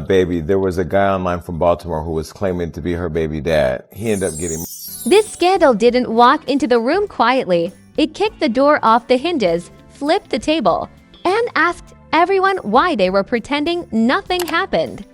baby. There was a guy online from Baltimore who was claiming to be her baby dad. He ended up getting... This scandal didn't walk into the room quietly. It kicked the door off the hinges, flipped the table, and asked everyone why they were pretending nothing happened.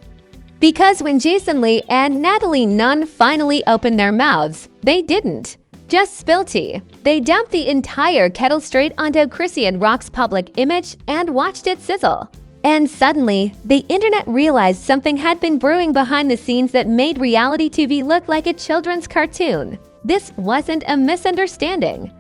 Because when Jason Lee and Natalie Nunn finally opened their mouths, they didn't just spill tea. They dumped the entire kettle straight onto Chrisean Rock's public image and watched it sizzle. And suddenly, the internet realized something had been brewing behind the scenes that made reality TV look like a children's cartoon. This wasn't a misunderstanding.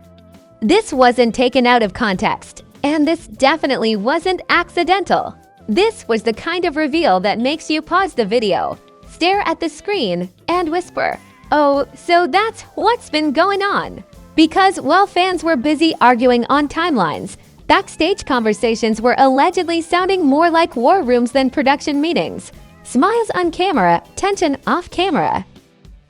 This wasn't taken out of context. And this definitely wasn't accidental. This was the kind of reveal that makes you pause the video, stare at the screen, and whisper, "Oh, so that's what's been going on." Because while fans were busy arguing on timelines, backstage conversations were allegedly sounding more like war rooms than production meetings. Smiles on camera, tension off camera.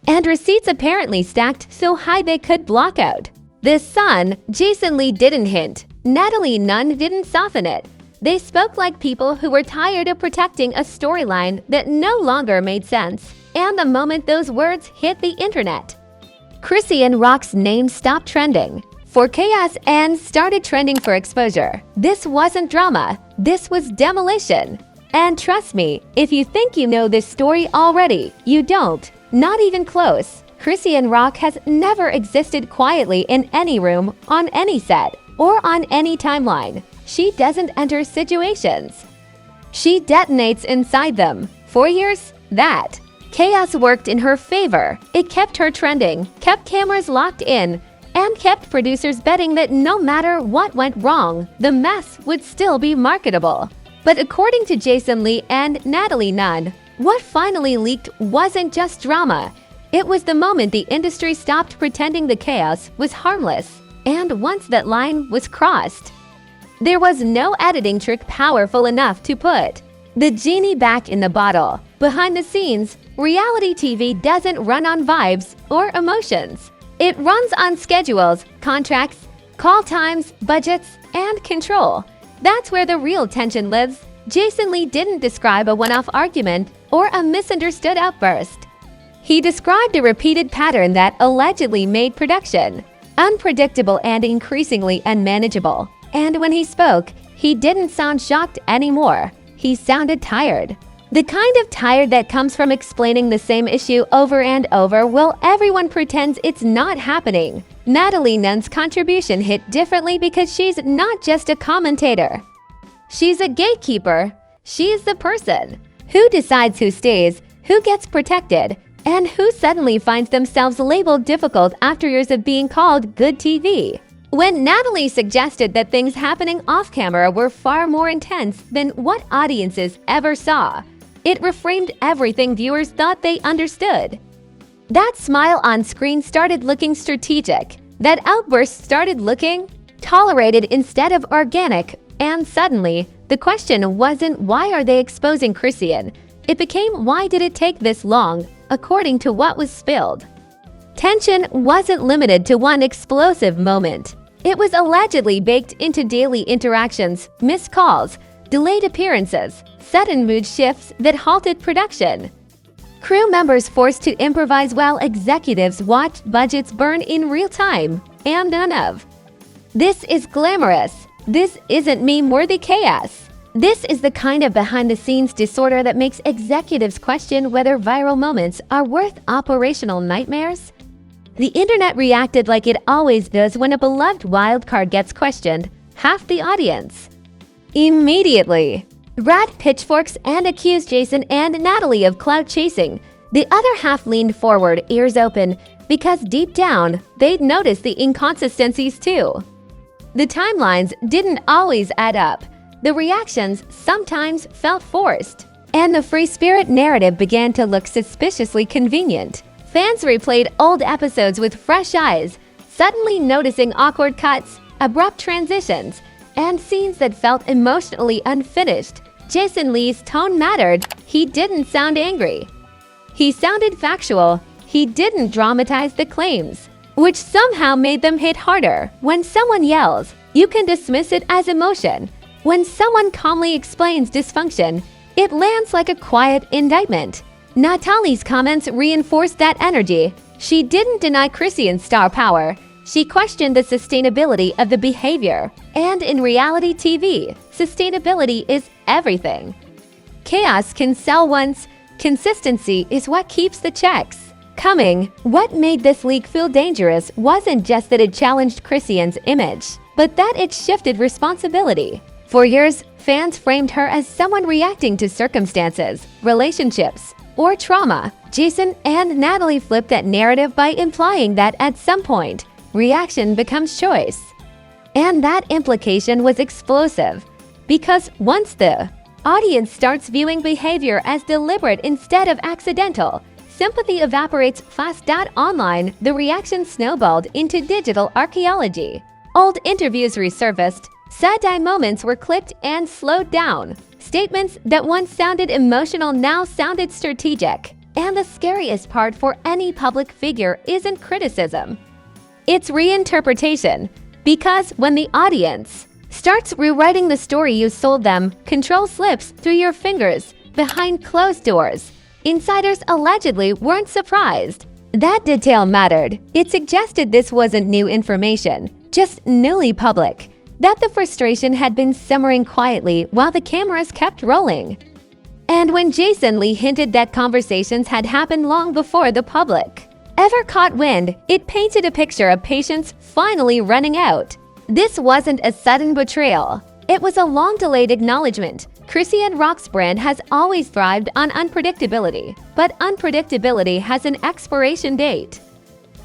And receipts apparently stacked so high they could block out. The Sun, Jason Lee didn't hint. Natalie Nunn didn't soften it. They spoke like people who were tired of protecting a storyline that no longer made sense. And the moment those words hit the internet, Chrisean Rock's name stopped trending for chaos and started trending for exposure. This wasn't drama. This was demolition. And trust me, if you think you know this story already, you don't. Not even close. Chrisean Rock has never existed quietly in any room, on any set, or on any timeline. She doesn't enter situations. She detonates inside them. 4 years? That. Chaos worked in her favor. It kept her trending, kept cameras locked in, and kept producers betting that no matter what went wrong, the mess would still be marketable. But according to Jason Lee and Natalie Nunn, what finally leaked wasn't just drama. It was the moment the industry stopped pretending the chaos was harmless. And once that line was crossed, there was no editing trick powerful enough to put the genie back in the bottle. Behind the scenes, reality TV doesn't run on vibes or emotions. It runs on schedules, contracts, call times, budgets, and control. That's where the real tension lives. Jason Lee didn't describe a one-off argument or a misunderstood outburst. He described a repeated pattern that allegedly made production unpredictable and increasingly unmanageable. And when he spoke, he didn't sound shocked anymore. He sounded tired. The kind of tired that comes from explaining the same issue over and over while everyone pretends it's not happening. Natalie Nunn's contribution hit differently because she's not just a commentator. She's a gatekeeper. She's the person who decides who stays, who gets protected, and who suddenly finds themselves labeled difficult after years of being called good TV. When Natalie suggested that things happening off-camera were far more intense than what audiences ever saw, it reframed everything viewers thought they understood. That smile on screen started looking strategic. That outburst started looking tolerated instead of organic. And suddenly, the question wasn't why are they exposing Chrisean? It became why did it take this long, according to what was spilled. Tension wasn't limited to one explosive moment. It was allegedly baked into daily interactions, missed calls, delayed appearances, sudden mood shifts that halted production. Crew members forced to improvise while executives watched budgets burn in real time, and none of this is glamorous. This isn't meme-worthy chaos. This is the kind of behind-the-scenes disorder that makes executives question whether viral moments are worth operational nightmares. The internet reacted like it always does when a beloved wildcard gets questioned, half the audience immediately grabbed pitchforks and accused Jason and Natalie of clout chasing. The other half leaned forward, ears open, because deep down, they'd noticed the inconsistencies too. The timelines didn't always add up. The reactions sometimes felt forced. And the free spirit narrative began to look suspiciously convenient. Fans replayed old episodes with fresh eyes, suddenly noticing awkward cuts, abrupt transitions, and scenes that felt emotionally unfinished. Jason Lee's tone mattered. He didn't sound angry. He sounded factual. He didn't dramatize the claims, which somehow made them hit harder. When someone yells, you can dismiss it as emotion. When someone calmly explains dysfunction, It lands like a quiet indictment. Natalie's comments reinforced that energy. She didn't deny Chrisean's star power. She questioned the sustainability of the behavior. And in reality TV, sustainability is everything. Chaos can sell once. Consistency is what keeps the checks coming. What made this leak feel dangerous wasn't just that it challenged Chrisean's image, but that it shifted responsibility. For years, fans framed her as someone reacting to circumstances, relationships, or trauma. Jason and Natalie flipped that narrative by implying that at some point, reaction becomes choice. And that implication was explosive, because once the audience starts viewing behavior as deliberate instead of accidental, sympathy evaporates fast. Online, the reaction snowballed into digital archaeology. Old interviews resurfaced, side-eye moments were clipped and slowed down. Statements that once sounded emotional now sounded strategic. And the scariest part for any public figure isn't criticism. It's reinterpretation, because when the audience starts rewriting the story you sold them, control slips through your fingers behind closed doors. Insiders allegedly weren't surprised. That detail mattered. It suggested this wasn't new information, just newly public, that the frustration had been simmering quietly while the cameras kept rolling. And when Jason Lee hinted that conversations had happened long before the public ever caught wind, it painted a picture of patience finally running out. This wasn't a sudden betrayal. It was a long-delayed acknowledgement. Chrisean Rock's brand has always thrived on unpredictability, but unpredictability has an expiration date.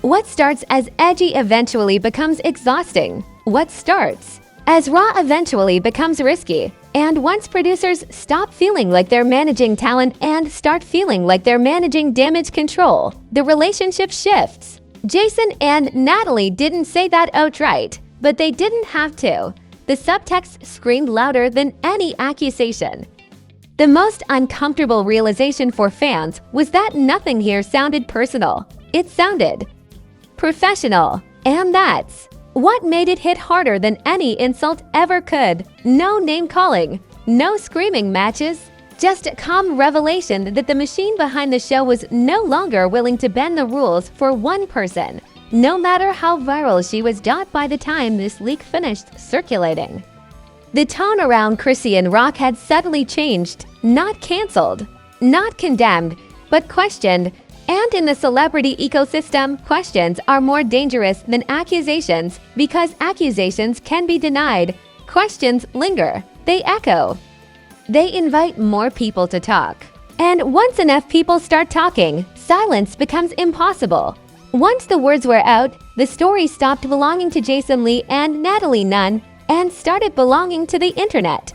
What starts as edgy eventually becomes exhausting. What starts as raw eventually becomes risky. And once producers stop feeling like they're managing talent and start feeling like they're managing damage control, the relationship shifts. Jason and Natalie didn't say that outright, but they didn't have to. The subtext screamed louder than any accusation. The most uncomfortable realization for fans was that nothing here sounded personal. It sounded professional. And that's what made it hit harder than any insult ever could. No name-calling, no screaming matches, just a calm revelation that the machine behind the show was no longer willing to bend the rules for one person, no matter how viral she was. By the time this leak finished circulating, the tone around Chrisean Rock had suddenly changed, not canceled, not condemned, but questioned. And in the celebrity ecosystem, questions are more dangerous than accusations because accusations can be denied. Questions linger. They echo. They invite more people to talk. And once enough people start talking, silence becomes impossible. Once the words were out, the story stopped belonging to Jason Lee and Natalie Nunn and started belonging to the internet,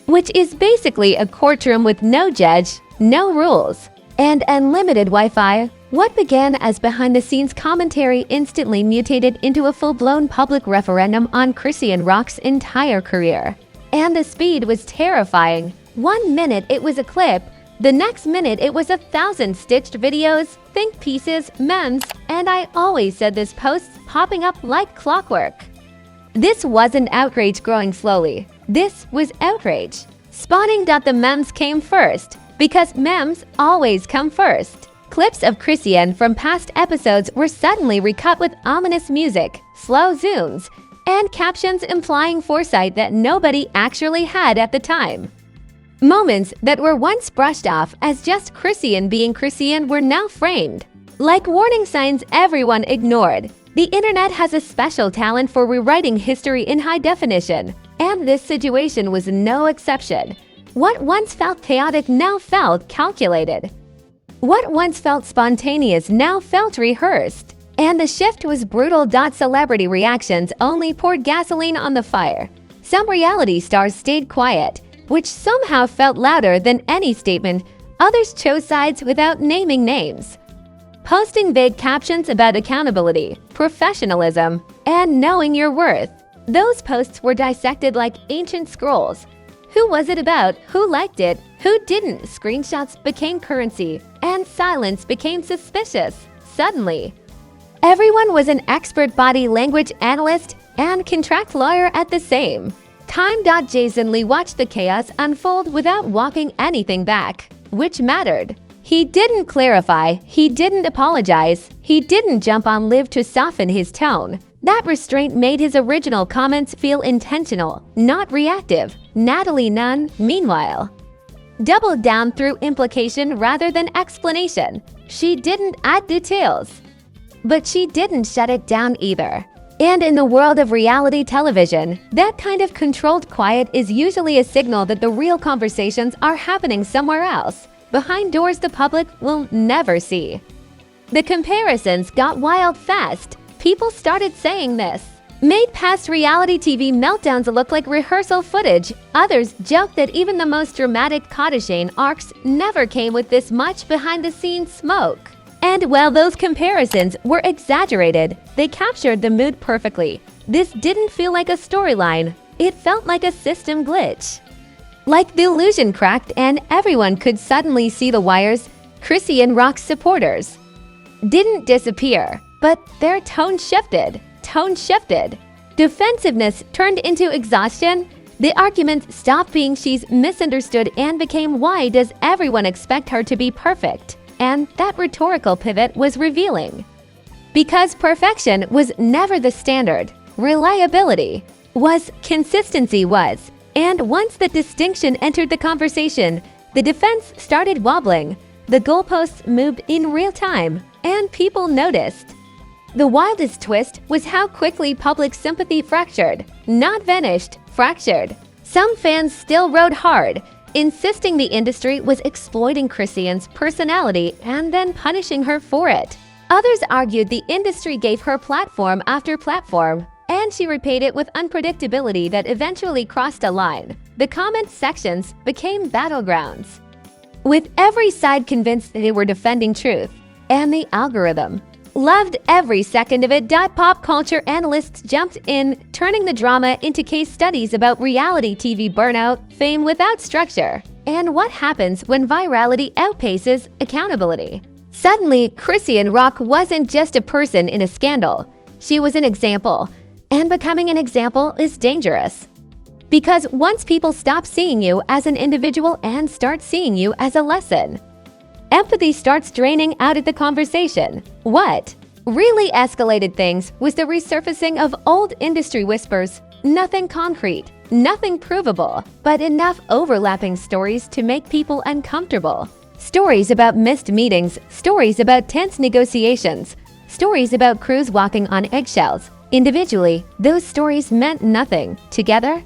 which is basically a courtroom with no judge, no rules, and unlimited Wi-Fi. What began as behind-the-scenes commentary instantly mutated into a full-blown public referendum on Chrisean Rock's entire career. And the speed was terrifying. 1 minute it was a clip, the next minute it was 1,000 stitched videos, think pieces, memes, and I always said this, posts popping up like clockwork. This wasn't outrage growing slowly. This was outrage spawning. The memes came first, because memes always come first. Clips of Chrisean from past episodes were suddenly recut with ominous music, slow zooms, and captions implying foresight that nobody actually had at the time. Moments that were once brushed off as just Chrisean being Chrisean were now framed like warning signs everyone ignored. The internet has a special talent for rewriting history in high definition, and this situation was no exception. What once felt chaotic now felt calculated. What once felt spontaneous now felt rehearsed. And the shift was brutal. Celebrity reactions only poured gasoline on the fire. Some reality stars stayed quiet, which somehow felt louder than any statement. Others chose sides without naming names, posting vague captions about accountability, professionalism, and knowing your worth. Those posts were dissected like ancient scrolls. Who was it about? Who liked it? Who didn't? Screenshots became currency, and silence became suspicious. Suddenly, everyone was an expert body language analyst and contract lawyer at the same Jason Lee watched the chaos unfold without walking anything back, which mattered. He didn't clarify, he didn't apologize, he didn't jump on Liv to soften his tone. That restraint made his original comments feel intentional, not reactive. Natalie Nunn, meanwhile, doubled down through implication rather than explanation. She didn't add details, but she didn't shut it down either. And in the world of reality television, that kind of controlled quiet is usually a signal that the real conversations are happening somewhere else, behind doors the public will never see. The comparisons got wild fast. People started saying this made past reality TV meltdowns look like rehearsal footage. Others joked that even the most dramatic Kardashian arcs never came with this much behind-the-scenes smoke. And while those comparisons were exaggerated, they captured the mood perfectly. This didn't feel like a storyline. It felt like a system glitch. Like the illusion cracked and everyone could suddenly see the wires. Chrisean Rock's supporters didn't disappear, but their tone shifted. Defensiveness turned into exhaustion. The argument stopped being she's misunderstood and became why does everyone expect her to be perfect? And that rhetorical pivot was revealing. Because perfection was never the standard, reliability was, consistency was. And once the distinction entered the conversation, the defense started wobbling. The goalposts moved in real time, and people noticed. The wildest twist was how quickly public sympathy fractured, not vanished, fractured. Some fans still rode hard, insisting the industry was exploiting Chrisean's personality and then punishing her for it. Others argued the industry gave her platform after platform, and she repaid it with unpredictability that eventually crossed a line. The comment sections became battlegrounds, with every side convinced they were defending truth, and the algorithm loved every second of it. Pop culture analysts jumped in, turning the drama into case studies about reality TV burnout, fame without structure, and what happens when virality outpaces accountability. Suddenly, Chrisean Rock wasn't just a person in a scandal. She was an example, and becoming an example is dangerous. Because once people stop seeing you as an individual and start seeing you as a lesson, empathy starts draining out of the conversation. What really escalated things was the resurfacing of old industry whispers. Nothing concrete, nothing provable, but enough overlapping stories to make people uncomfortable. Stories about missed meetings, stories about tense negotiations, stories about crews walking on eggshells. Individually, those stories meant nothing. Together,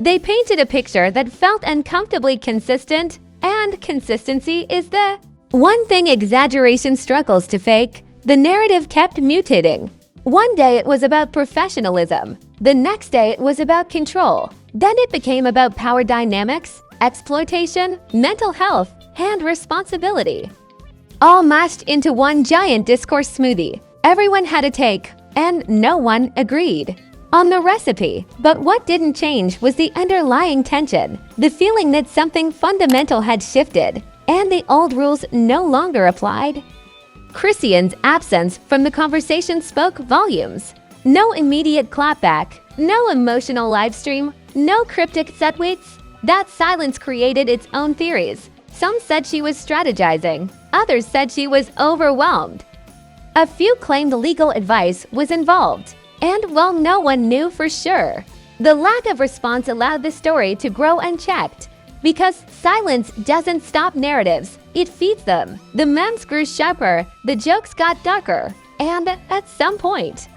they painted a picture that felt uncomfortably consistent, and consistency is the one thing exaggeration struggles to fake. The narrative kept mutating. One day it was about professionalism. The next day it was about control. Then it became about power dynamics, exploitation, mental health, and responsibility. All mashed into one giant discourse smoothie. Everyone had a take, and no one agreed on the recipe. But what didn't change was the underlying tension, the feeling that something fundamental had shifted, and the old rules no longer applied. Chrisean's absence from the conversation spoke volumes. No immediate clapback, no emotional livestream, no cryptic setwaits. That silence created its own theories. Some said she was strategizing, others said she was overwhelmed. A few claimed legal advice was involved, and while no one knew for sure, the lack of response allowed the story to grow unchecked. Because silence doesn't stop narratives, it feeds them. The memes grew sharper, the jokes got darker, and at some point,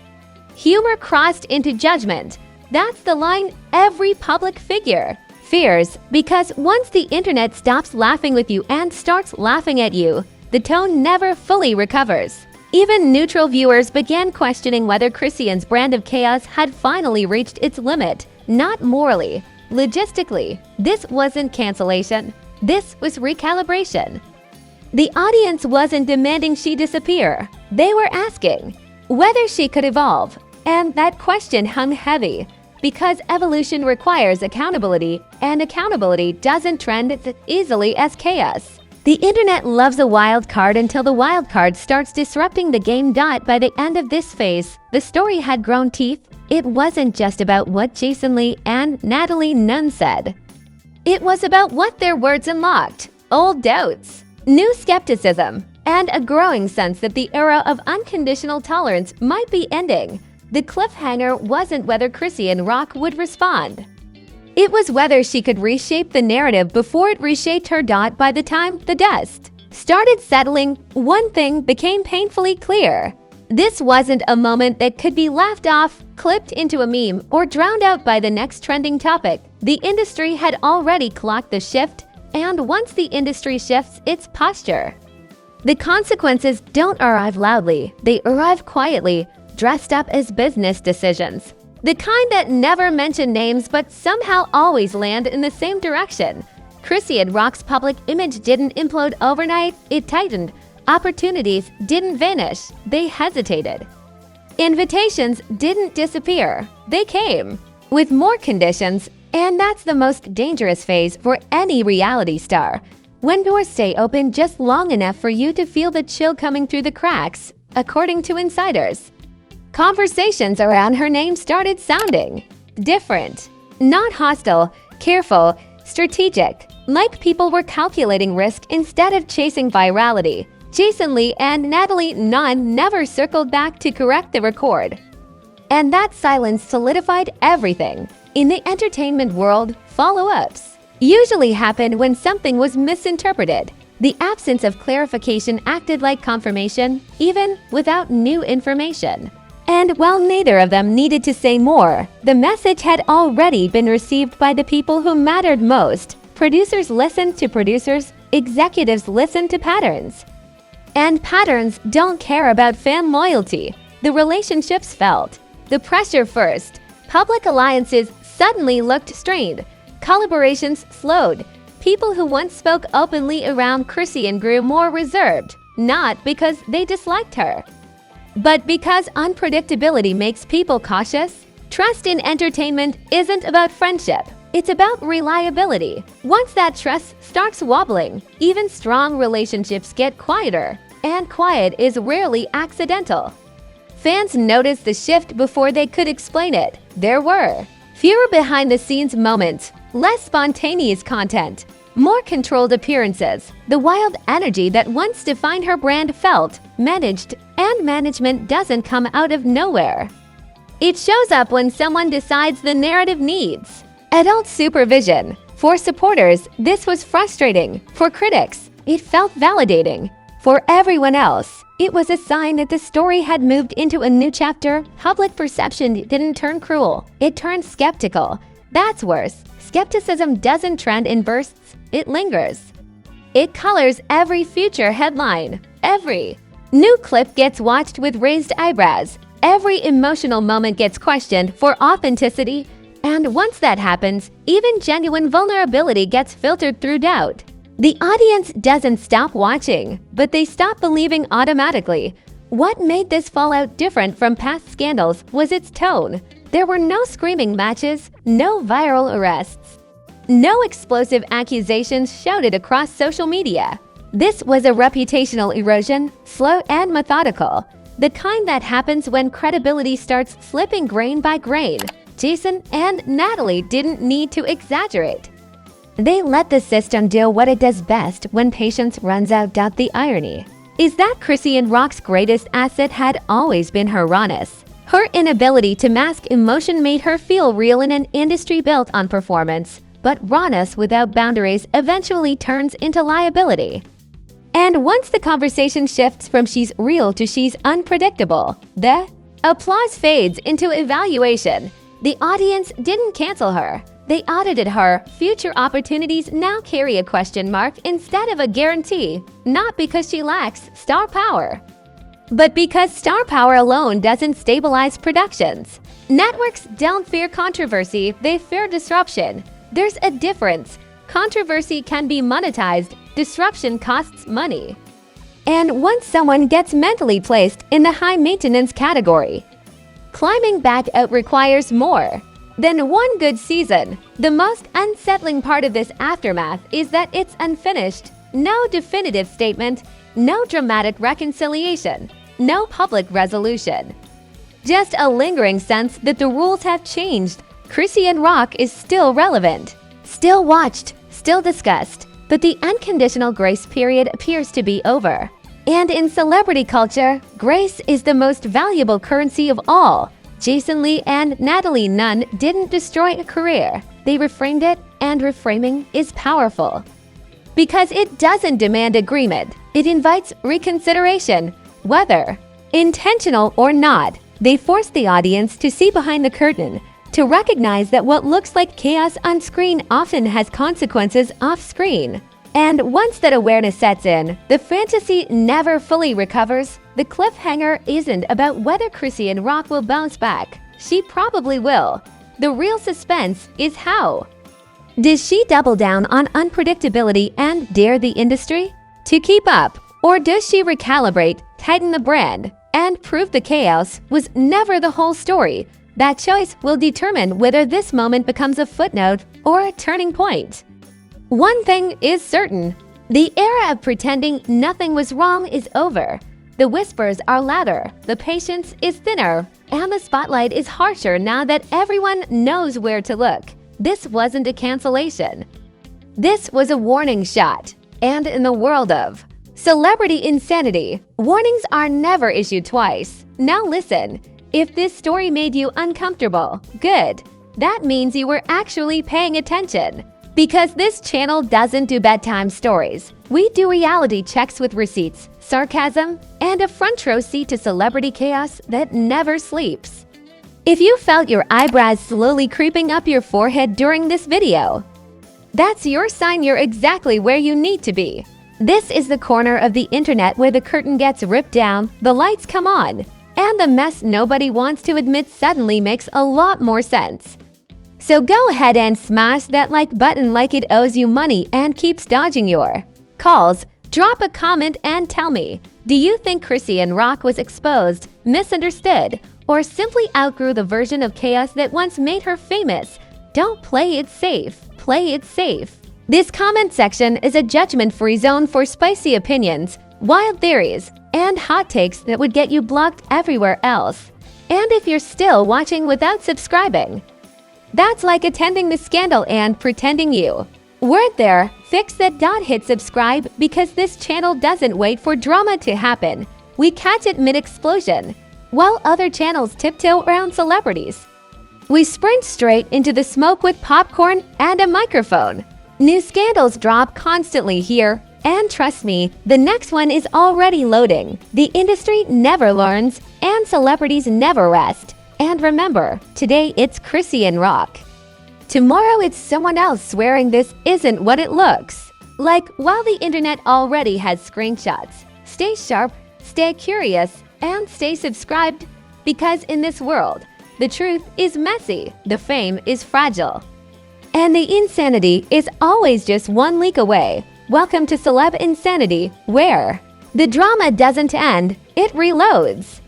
humor crossed into judgment. That's the line every public figure fears, because once the internet stops laughing with you and starts laughing at you, the tone never fully recovers. Even neutral viewers began questioning whether Chrisean's brand of chaos had finally reached its limit, not morally. Logistically, this wasn't cancellation. This was recalibration. The audience wasn't demanding she disappear. They were asking whether she could evolve. And that question hung heavy, because evolution requires accountability, and accountability doesn't trend as easily as chaos. The internet loves a wild card until the wild card starts disrupting the game. By the end of this phase, the story had grown teeth. it wasn't just about what Jason Lee and Natalie Nunn said. It was about what their words unlocked: old doubts, new skepticism, and a growing sense that the era of unconditional tolerance might be ending. The cliffhanger wasn't whether Chrisean Rock would respond. It was whether she could reshape the narrative before it reshaped her. By the time the dust started settling, one thing became painfully clear. This wasn't a moment that could be laughed off, clipped into a meme, or drowned out by the next trending topic. The industry had already clocked the shift, and once the industry shifts its posture, the consequences don't arrive loudly, they arrive quietly, dressed up as business decisions. The kind that never mention names but somehow always land in the same direction. Chrisean Rock's public image didn't implode overnight, it tightened. Opportunities didn't vanish, they hesitated. Invitations didn't disappear, they came. With more conditions, and that's the most dangerous phase for any reality star. When doors stay open just long enough for you to feel the chill coming through the cracks, according to insiders. Conversations around her name started sounding different. Not hostile, careful, strategic, like people were calculating risk instead of chasing virality. Jason Lee and Natalie Nunn never circled back to correct the record. And that silence solidified everything. In the entertainment world, follow-ups usually happened when something was misinterpreted. The absence of clarification acted like confirmation, even without new information. And while neither of them needed to say more, the message had already been received by the people who mattered most. Producers listened to producers, executives listened to patterns. And patterns don't care about fan loyalty. The relationships felt the pressure first. Public alliances suddenly looked strained. Collaborations slowed. People who once spoke openly around Chrisean grew more reserved, not because they disliked her, but because unpredictability makes people cautious. Trust in entertainment isn't about friendship, it's about reliability. Once that trust starts wobbling, even strong relationships get quieter, and quiet is rarely accidental. Fans noticed the shift before they could explain it. There were fewer behind-the-scenes moments, less spontaneous content, more controlled appearances. The wild energy that once defined her brand felt managed, and management doesn't come out of nowhere. It shows up when someone decides the narrative needs adult supervision. For supporters, this was frustrating. For critics, it felt validating. For everyone else, it was a sign that the story had moved into a new chapter. Public perception didn't turn cruel, it turned skeptical. That's worse. Skepticism doesn't trend in bursts, it lingers. It colors every future headline. Every new clip gets watched with raised eyebrows. Every emotional moment gets questioned for authenticity. And once that happens, even genuine vulnerability gets filtered through doubt. The audience doesn't stop watching, but they stop believing automatically. What made this fallout different from past scandals was its tone. There were no screaming matches, no viral arrests, no explosive accusations shouted across social media. This was a reputational erosion, slow and methodical, the kind that happens when credibility starts slipping grain by grain. Jason and Natalie didn't need to exaggerate. They let the system do what it does best when patience runs out. The irony is that Chrisean Rock's greatest asset had always been her rawness. Her inability to mask emotion made her feel real in an industry built on performance. But rawness without boundaries eventually turns into liability. And once the conversation shifts from she's real to she's unpredictable, the applause fades into evaluation. The audience didn't cancel her. They audited her. Future opportunities now carry a question mark instead of a guarantee, not because she lacks star power, but because star power alone doesn't stabilize productions. Networks don't fear controversy, they fear disruption. There's a difference. Controversy can be monetized, disruption costs money. And once someone gets mentally placed in the high-maintenance category, climbing back out requires more than one good season. The most unsettling part of this aftermath is that it's unfinished. No definitive statement, no dramatic reconciliation, no public resolution. just a lingering sense that the rules have changed. Chrisean Rock is still relevant, still watched, still discussed, but the unconditional grace period appears to be over. And in celebrity culture, grace is the most valuable currency of all. Jason Lee and Natalie Nunn didn't destroy a career. They reframed it, and reframing is powerful. Because it doesn't demand agreement, it invites reconsideration. Whether intentional or not, they force the audience to see behind the curtain, to recognize that what looks like chaos on screen often has consequences off-screen. And once that awareness sets in, the fantasy never fully recovers. The cliffhanger isn't about whether Chrisean Rock will bounce back. She probably will. The real suspense is how. Does she double down on unpredictability and dare the industry to keep up? Or does she recalibrate, tighten the brand, and prove the chaos was never the whole story? That choice will determine whether this moment becomes a footnote or a turning point. One thing is certain. The era of pretending nothing was wrong is over. The whispers are louder, the patience is thinner, and the spotlight is harsher now that everyone knows where to look. This wasn't a cancellation. This was a warning shot. And in the world of celebrity insanity, warnings are never issued twice. Now listen, if this story made you uncomfortable, good. That means you were actually paying attention. Because this channel doesn't do bedtime stories. We do reality checks with receipts, sarcasm, and a front row seat to celebrity chaos that never sleeps. If you felt your eyebrows slowly creeping up your forehead during this video, that's your sign you're exactly where you need to be. This is the corner of the internet where the curtain gets ripped down, the lights come on, and the mess nobody wants to admit suddenly makes a lot more sense. So go ahead and smash that like button like it owes you money and keeps dodging your calls. Drop a comment and tell me, do you think Chrisean Rock was exposed, misunderstood, or simply outgrew the version of chaos that once made her famous? Don't play it safe. Play it safe. This comment section is a judgment-free zone for spicy opinions, wild theories, and hot takes that would get you blocked everywhere else. And if you're still watching without subscribing, that's like attending the scandal and pretending you weren't there. Fix that. Hit subscribe because this channel doesn't wait for drama to happen. We catch it mid-explosion, while other channels tiptoe around celebrities. We sprint straight into the smoke with popcorn and a microphone. New scandals drop constantly here, and trust me, the next one is already loading. The industry never learns, and celebrities never rest. And remember, today it's Chrisean Rock. Tomorrow it's someone else swearing this isn't what it looks like, while the internet already has screenshots. Stay sharp, stay curious, and stay subscribed, because in this world, the truth is messy, the fame is fragile, and the insanity is always just one leak away. Welcome to Celeb Insanity, where the drama doesn't end, it reloads.